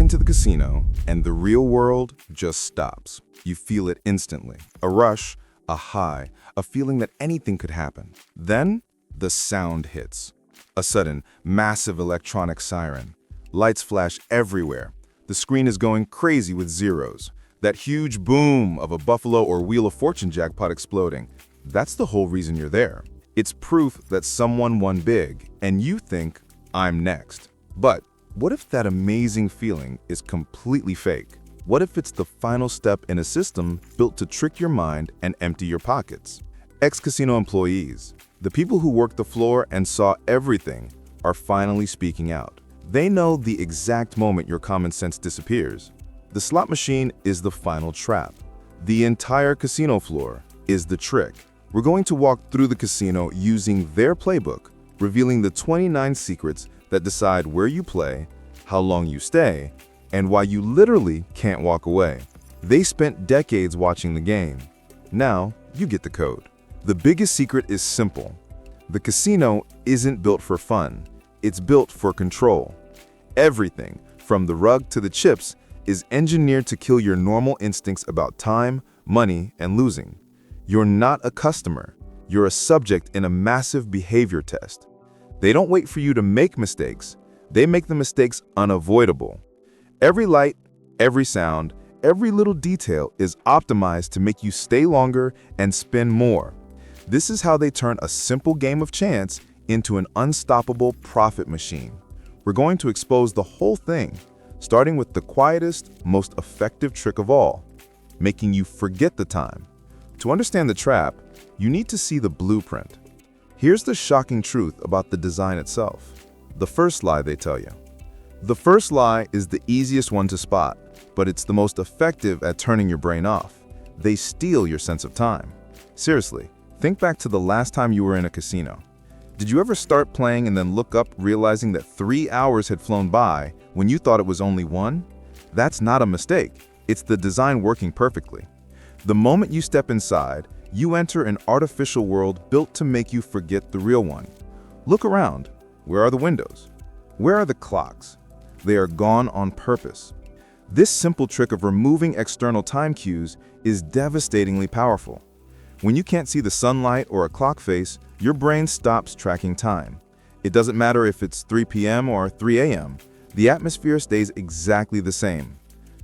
into the casino, and the real world just stops. You feel it instantly. A rush, a high, a feeling that anything could happen. Then, the sound hits. A sudden, massive electronic siren. Lights flash everywhere. The screen is going crazy with zeros. That huge boom of a Buffalo or Wheel of Fortune jackpot exploding. That's the whole reason you're there. It's proof that someone won big, and you think, I'm next. But what if that amazing feeling is completely fake? What if it's the final step in a system built to trick your mind and empty your pockets? Ex-casino employees, the people who worked the floor and saw everything, are finally speaking out. They know the exact moment your common sense disappears. The slot machine is the final trap. The entire casino floor is the trick. We're going to walk through the casino using their playbook, revealing the 29 secrets that decide where you play, how long you stay, and why you literally can't walk away. They spent decades watching the game. Now, you get the code. The biggest secret is simple. The casino isn't built for fun. It's built for control. Everything, from the rug to the chips, is engineered to kill your normal instincts about time, money, and losing. You're not a customer. You're a subject in a massive behavior test. They don't wait for you to make mistakes. They make the mistakes unavoidable. Every light, every sound, every little detail is optimized to make you stay longer and spend more. This is how they turn a simple game of chance into an unstoppable profit machine. We're going to expose the whole thing, starting with the quietest, most effective trick of all, making you forget the time. To understand the trap, you need to see the blueprint. Here's the shocking truth about the design itself. The first lie they tell you. The first lie is the easiest one to spot, but it's the most effective at turning your brain off. They steal your sense of time. Seriously, think back to the last time you were in a casino. Did you ever start playing and then look up realizing that 3 hours had flown by when you thought it was only 1? That's not a mistake. It's the design working perfectly. The moment you step inside, you enter an artificial world built to make you forget the real one. Look around. Where are the windows? Where are the clocks? They are gone on purpose. This simple trick of removing external time cues is devastatingly powerful. When you can't see the sunlight or a clock face, your brain stops tracking time. It doesn't matter if it's 3 p.m. or 3 a.m. The atmosphere stays exactly the same.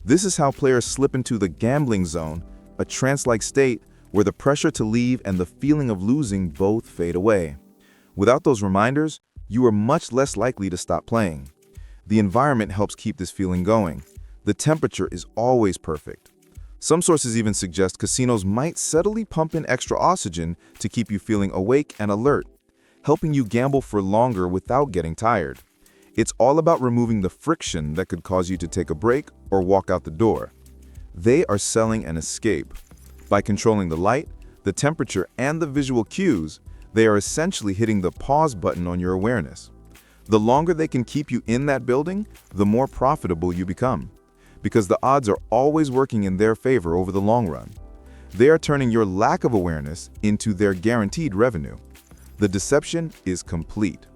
This is how players slip into the gambling zone, a trance-like state where the pressure to leave and the feeling of losing both fade away. Without those reminders, you are much less likely to stop playing. The environment helps keep this feeling going. The temperature is always perfect. Some sources even suggest casinos might subtly pump in extra oxygen to keep you feeling awake and alert, helping you gamble for longer without getting tired. It's all about removing the friction that could cause you to take a break or walk out the door. They are selling an escape. By controlling the light, the temperature, and the visual cues, they are essentially hitting the pause button on your awareness. The longer they can keep you in that building, the more profitable you become, because the odds are always working in their favor over the long run. They are turning your lack of awareness into their guaranteed revenue. The deception is complete.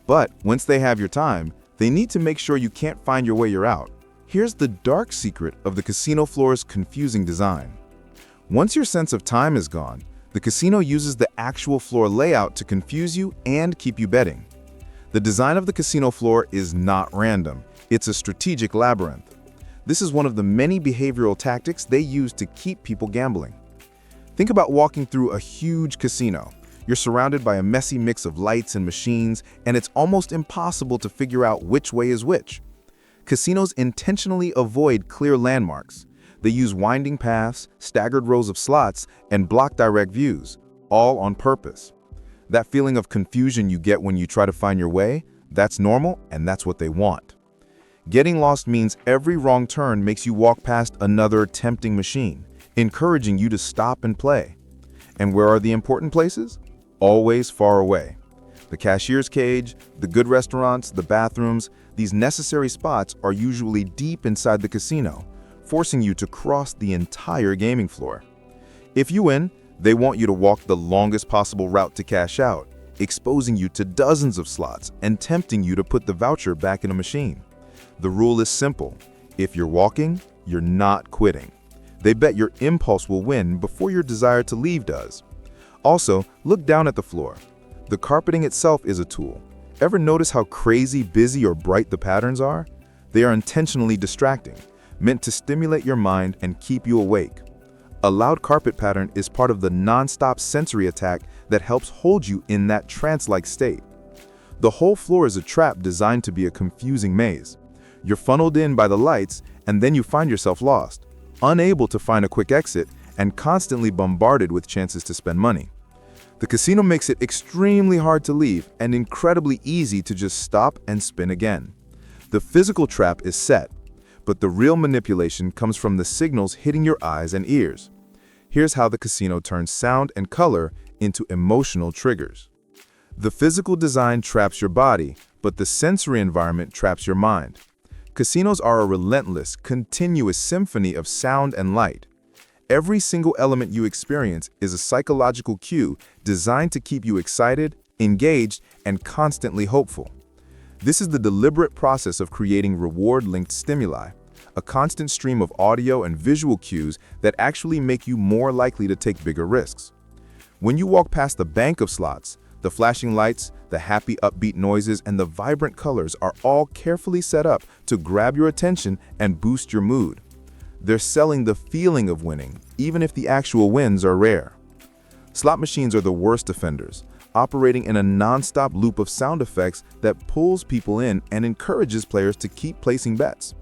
But once they have your time, they need to make sure you can't find your way out. Here's the dark secret of the casino floor's confusing design. Once your sense of time is gone, the casino uses the actual floor layout to confuse you and keep you betting. The design of the casino floor is not random. It's a strategic labyrinth. This is one of the many behavioral tactics they use to keep people gambling. Think about walking through a huge casino. You're surrounded by a messy mix of lights and machines, and it's almost impossible to figure out which way is which. Casinos intentionally avoid clear landmarks. They use winding paths, staggered rows of slots, and block direct views, all on purpose. That feeling of confusion you get when you try to find your way, that's normal, and that's what they want. Getting lost means every wrong turn makes you walk past another tempting machine, encouraging you to stop and play. And where are the important places? Always far away. The cashier's cage, the good restaurants, the bathrooms, these necessary spots are usually deep inside the casino, forcing you to cross the entire gaming floor. If you win, they want you to walk the longest possible route to cash out, exposing you to dozens of slots and tempting you to put the voucher back in a machine. The rule is simple. If you're walking, you're not quitting. They bet your impulse will win before your desire to leave does. Also, look down at the floor. The carpeting itself is a tool. Ever notice how crazy, busy, or bright the patterns are? They are intentionally distracting, meant to stimulate your mind and keep you awake. A loud carpet pattern is part of the non-stop sensory attack that helps hold you in that trance-like state. The whole floor is a trap designed to be a confusing maze. You're funneled in by the lights, and then you find yourself lost, unable to find a quick exit, and constantly bombarded with chances to spend money. The casino makes it extremely hard to leave and incredibly easy to just stop and spin again. The physical trap is set, but the real manipulation comes from the signals hitting your eyes and ears. Here's how the casino turns sound and color into emotional triggers. The physical design traps your body, but the sensory environment traps your mind. Casinos are a relentless, continuous symphony of sound and light. Every single element you experience is a psychological cue designed to keep you excited, engaged, and constantly hopeful. This is the deliberate process of creating reward-linked stimuli, a constant stream of audio and visual cues that actually make you more likely to take bigger risks. When you walk past the bank of slots, the flashing lights, the happy upbeat noises, and the vibrant colors are all carefully set up to grab your attention and boost your mood. They're selling the feeling of winning, even if the actual wins are rare. Slot machines are the worst offenders, operating in a non-stop loop of sound effects that pulls people in and encourages players to keep placing bets.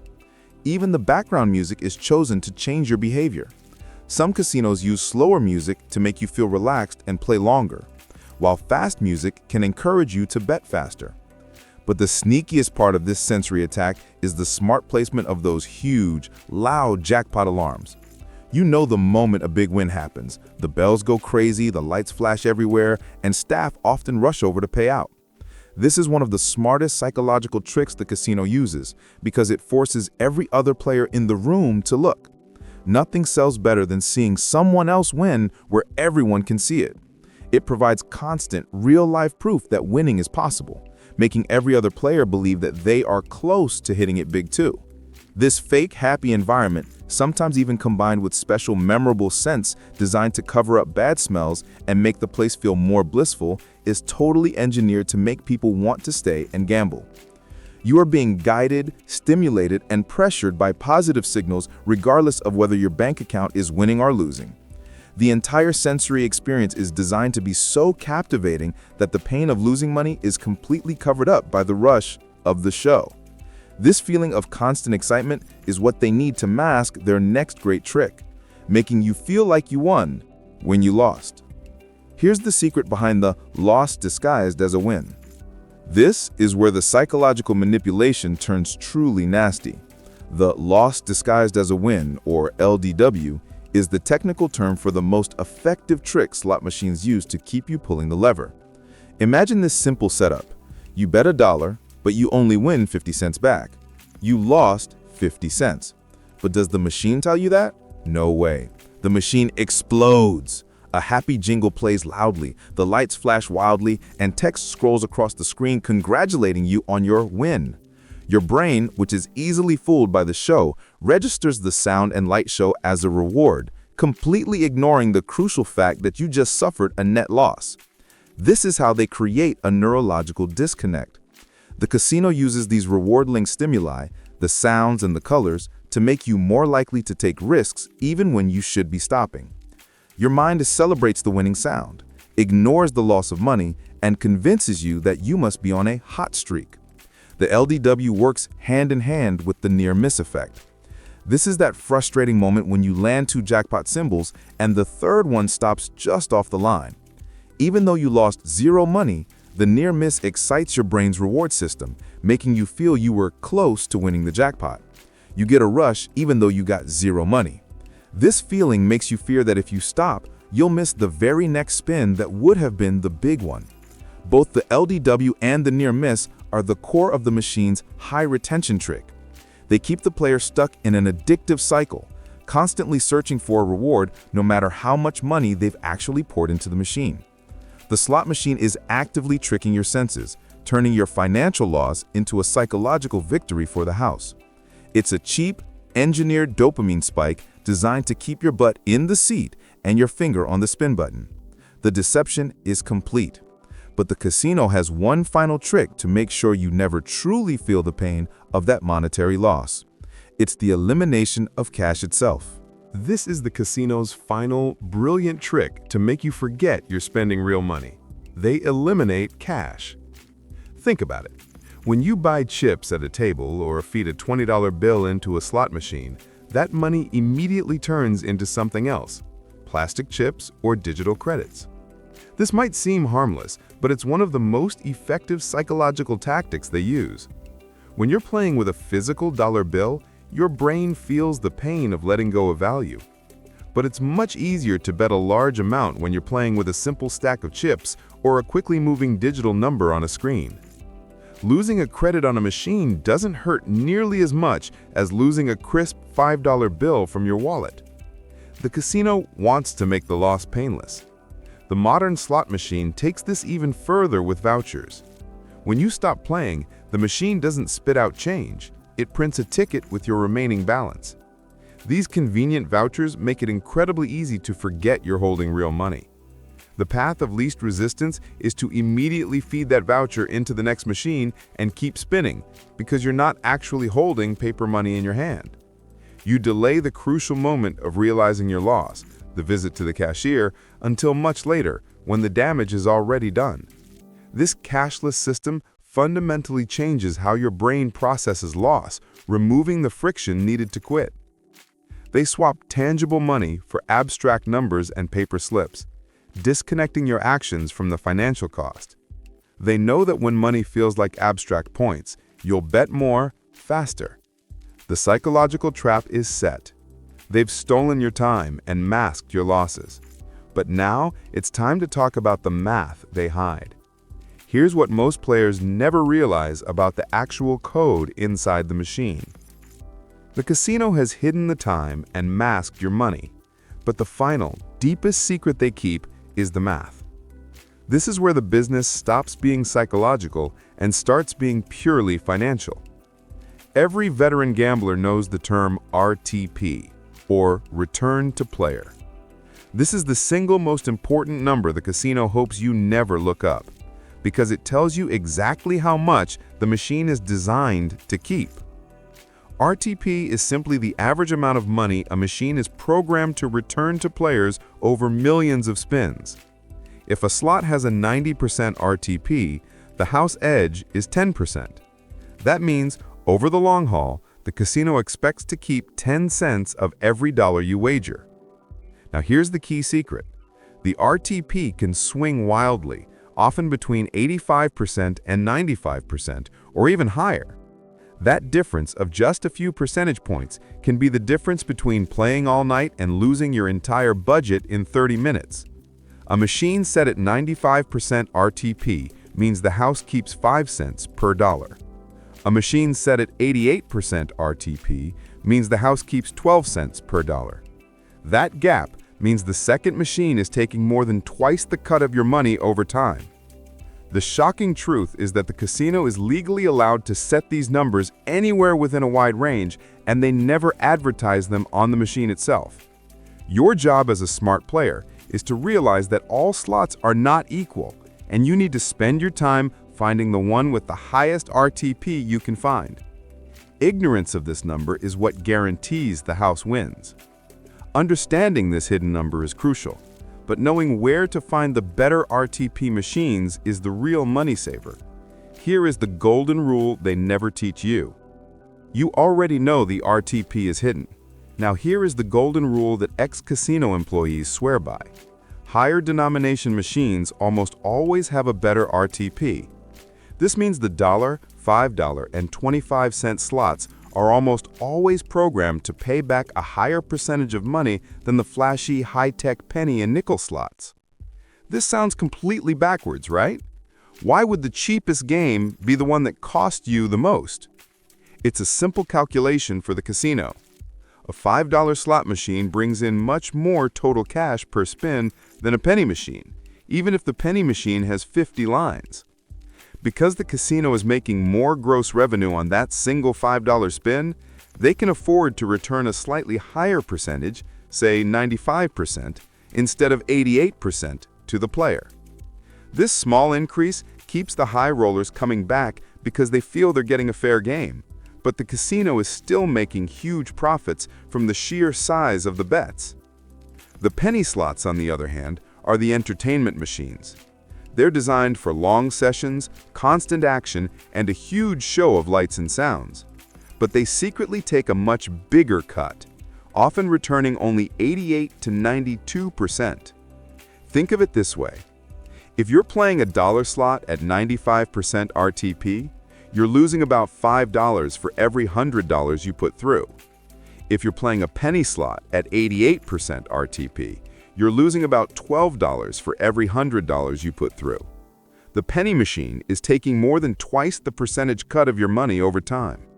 Even the background music is chosen to change your behavior. Some casinos use slower music to make you feel relaxed and play longer, while fast music can encourage you to bet faster. But the sneakiest part of this sensory attack is the smart placement of those huge, loud jackpot alarms. You know the moment a big win happens, the bells go crazy, the lights flash everywhere, and staff often rush over to pay out. This is one of the smartest psychological tricks the casino uses because it forces every other player in the room to look. Nothing sells better than seeing someone else win where everyone can see it. It provides constant, real-life proof that winning is possible, making every other player believe that they are close to hitting it big too. This fake, happy environment, sometimes even combined with special memorable scents designed to cover up bad smells and make the place feel more blissful, is totally engineered to make people want to stay and gamble. You are being guided, stimulated, and pressured by positive signals regardless of whether your bank account is winning or losing. The entire sensory experience is designed to be so captivating that the pain of losing money is completely covered up by the rush of the show. This feeling of constant excitement is what they need to mask their next great trick, making you feel like you won when you lost. Here's the secret behind the loss disguised as a win. This is where the psychological manipulation turns truly nasty. The loss disguised as a win, or LDW, is the technical term for the most effective trick slot machines use to keep you pulling the lever. Imagine this simple setup. You bet $1, but you only win 50 cents back. You lost 50 cents. But does the machine tell you that? No way. The machine explodes. A happy jingle plays loudly, the lights flash wildly, and text scrolls across the screen congratulating you on your win. Your brain, which is easily fooled by the show, registers the sound and light show as a reward, completely ignoring the crucial fact that you just suffered a net loss. This is how they create a neurological disconnect. The casino uses these reward-linked stimuli, the sounds and the colors, to make you more likely to take risks even when you should be stopping. Your mind celebrates the winning sound, ignores the loss of money, and convinces you that you must be on a hot streak. The LDW works hand in hand with the near-miss effect. This is that frustrating moment when you land 2 jackpot symbols and the third one stops just off the line. Even though you lost 0 money, the near-miss excites your brain's reward system, making you feel you were close to winning the jackpot. You get a rush even though you got 0 money. This feeling makes you fear that if you stop, you'll miss the very next spin that would have been the big one. Both the LDW and the near-miss are the core of the machine's high retention trick. They keep the player stuck in an addictive cycle, constantly searching for a reward no matter how much money they've actually poured into the machine. The slot machine is actively tricking your senses, turning your financial loss into a psychological victory for the house. It's a cheap, engineered dopamine spike designed to keep your butt in the seat and your finger on the spin button. The deception is complete. But the casino has one final trick to make sure you never truly feel the pain of that monetary loss. It's the elimination of cash itself. This is the casino's final, brilliant trick to make you forget you're spending real money. They eliminate cash. Think about it. When you buy chips at a table or feed a $20 bill into a slot machine, that money immediately turns into something else, plastic chips or digital credits. This might seem harmless, but it's one of the most effective psychological tactics they use. When you're playing with a physical dollar bill, your brain feels the pain of letting go of value. But it's much easier to bet a large amount when you're playing with a simple stack of chips or a quickly moving digital number on a screen. Losing a credit on a machine doesn't hurt nearly as much as losing a crisp $5 bill from your wallet. The casino wants to make the loss painless. The modern slot machine takes this even further with vouchers. When you stop playing, the machine doesn't spit out change. It prints a ticket with your remaining balance. These convenient vouchers make it incredibly easy to forget you're holding real money. The path of least resistance is to immediately feed that voucher into the next machine and keep spinning, because you're not actually holding paper money in your hand. You delay the crucial moment of realizing your loss, the visit to the cashier, until much later, when the damage is already done. This cashless system fundamentally changes how your brain processes loss, removing the friction needed to quit. They swap tangible money for abstract numbers and paper slips, disconnecting your actions from the financial cost. They know that when money feels like abstract points, you'll bet more, faster. The psychological trap is set. They've stolen your time and masked your losses. But now it's time to talk about the math they hide. Here's what most players never realize about the actual code inside the machine. The casino has hidden the time and masked your money, but the final, deepest secret they keep is the math. This is where the business stops being psychological and starts being purely financial. Every veteran gambler knows the term RTP, or return to player. This is the single most important number the casino hopes you never look up, because it tells you exactly how much the machine is designed to keep. RTP is simply the average amount of money a machine is programmed to return to players over millions of spins. If a slot has a 90% RTP, the house edge is 10%. That means, over the long haul, the casino expects to keep 10 cents of every dollar you wager. Now here's the key secret. The RTP can swing wildly, often between 85% and 95%, or even higher. That difference of just a few percentage points can be the difference between playing all night and losing your entire budget in 30 minutes. A machine set at 95% RTP means the house keeps 5 cents per dollar. A machine set at 88% RTP means the house keeps 12 cents per dollar. That gap means the second machine is taking more than twice the cut of your money over time. The shocking truth is that the casino is legally allowed to set these numbers anywhere within a wide range, and they never advertise them on the machine itself. Your job as a smart player is to realize that all slots are not equal, and you need to spend your time finding the one with the highest RTP you can find. Ignorance of this number is what guarantees the house wins. Understanding this hidden number is crucial, but knowing where to find the better RTP machines is the real money saver. Here is the golden rule they never teach you. You already know the RTP is hidden. Now here is the golden rule that ex-casino employees swear by. Higher denomination machines almost always have a better RTP. This means the $1, $5, and 25-cent slots are almost always programmed to pay back a higher percentage of money than the flashy, high-tech penny and nickel slots. This sounds completely backwards, right? Why would the cheapest game be the one that cost you the most? It's a simple calculation for the casino. A $5 slot machine brings in much more total cash per spin than a penny machine, even if the penny machine has 50 lines. Because the casino is making more gross revenue on that single $5 spin, They can afford to return a slightly higher percentage, say 95%, instead of 88% to the player. This small increase keeps the high rollers coming back because they feel they're getting a fair game, but the casino is still making huge profits from the sheer size of the bets. The penny slots, on the other hand, are the entertainment machines. They're designed for long sessions, constant action, and a huge show of lights and sounds. But they secretly take a much bigger cut, often returning only 88 to 92%. Think of it this way. If you're playing a dollar slot at 95% RTP, you're losing about $5 for every $100 you put through. If you're playing a penny slot at 88% RTP, you're losing about $12 for every $100 you put through. The penny machine is taking more than twice the percentage cut of your money over time.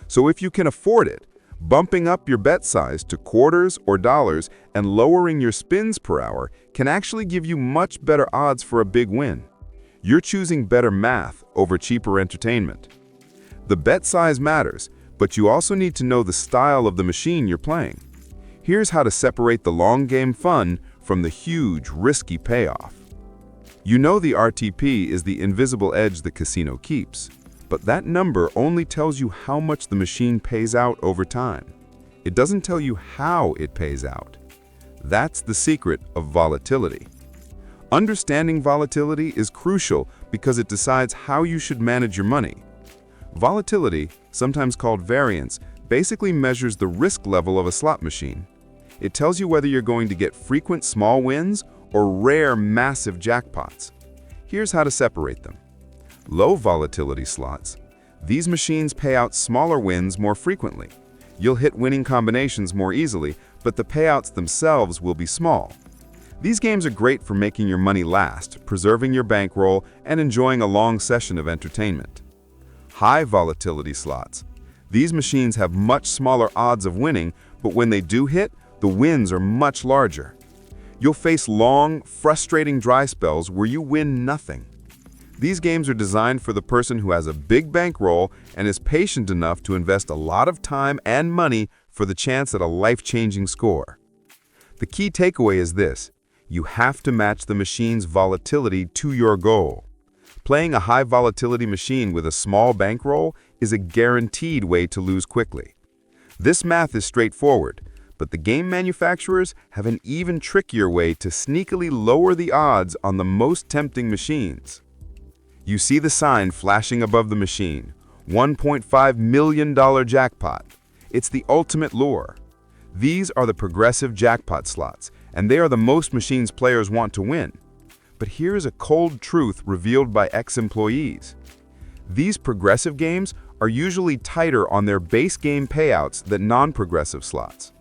So if you can afford it, bumping up your bet size to quarters or dollars and lowering your spins per hour can actually give you much better odds for a big win. You're choosing better math over cheaper entertainment. The bet size matters, but you also need to know the style of the machine you're playing. Here's how to separate the long game fun from the huge, risky payoff. You know the RTP is the invisible edge the casino keeps, but that number only tells you how much the machine pays out over time. It doesn't tell you how it pays out. That's the secret of volatility. Understanding volatility is crucial because it decides how you should manage your money. Volatility, sometimes called variance, basically measures the risk level of a slot machine. It tells you whether you're going to get frequent small wins or rare massive jackpots. Here's how to separate them. Low volatility slots. These machines pay out smaller wins more frequently. You'll hit winning combinations more easily, but the payouts themselves will be small. These games are great for making your money last, preserving your bankroll, and enjoying a long session of entertainment. High volatility slots. These machines have much smaller odds of winning, but when they do hit, the wins are much larger. You'll face long, frustrating dry spells where you win nothing. These games are designed for the person who has a big bankroll and is patient enough to invest a lot of time and money for the chance at a life-changing score. The key takeaway is this: you have to match the machine's volatility to your goal. Playing a high volatility machine with a small bankroll is a guaranteed way to lose quickly. This math is straightforward, but the game manufacturers have an even trickier way to sneakily lower the odds on the most tempting machines. You see the sign flashing above the machine, $1.5 million jackpot. It's the ultimate lure. These are the progressive jackpot slots, and they are the most machines players want to win. But here's a cold truth revealed by ex-employees. These progressive games are usually tighter on their base game payouts than non-progressive slots.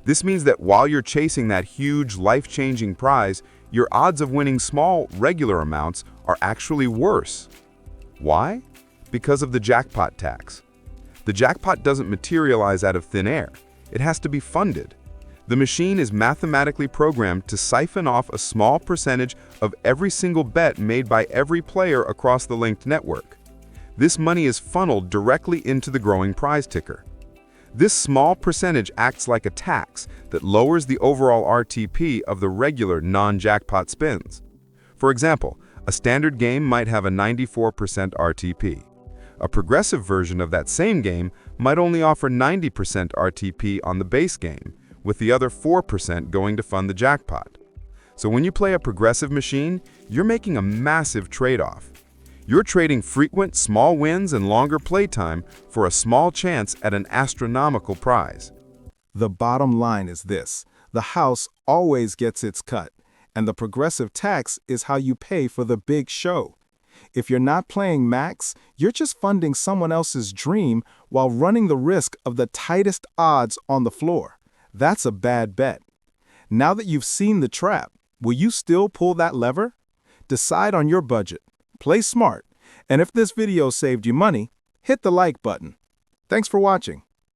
This means that while you're chasing that huge, life-changing prize, your odds of winning small, regular amounts are actually worse. Why? Because of the jackpot tax. The jackpot doesn't materialize out of thin air. It has to be funded. The machine is mathematically programmed to siphon off a small percentage of every single bet made by every player across the linked network. This money is funneled directly into the growing prize ticker. This small percentage acts like a tax that lowers the overall RTP of the regular non-jackpot spins. For example, a standard game might have a 94% RTP. A progressive version of that same game might only offer 90% RTP on the base game, with the other 4% going to fund the jackpot. So when you play a progressive machine, you're making a massive trade-off. You're trading frequent small wins and longer playtime for a small chance at an astronomical prize. The bottom line is this: the house always gets its cut, and the progressive tax is how you pay for the big show. If you're not playing max, you're just funding someone else's dream while running the risk of the tightest odds on the floor. That's a bad bet. Now that you've seen the trap, will you still pull that lever? Decide on your budget. Play smart, and if this video saved you money, hit the like button. Thanks for watching.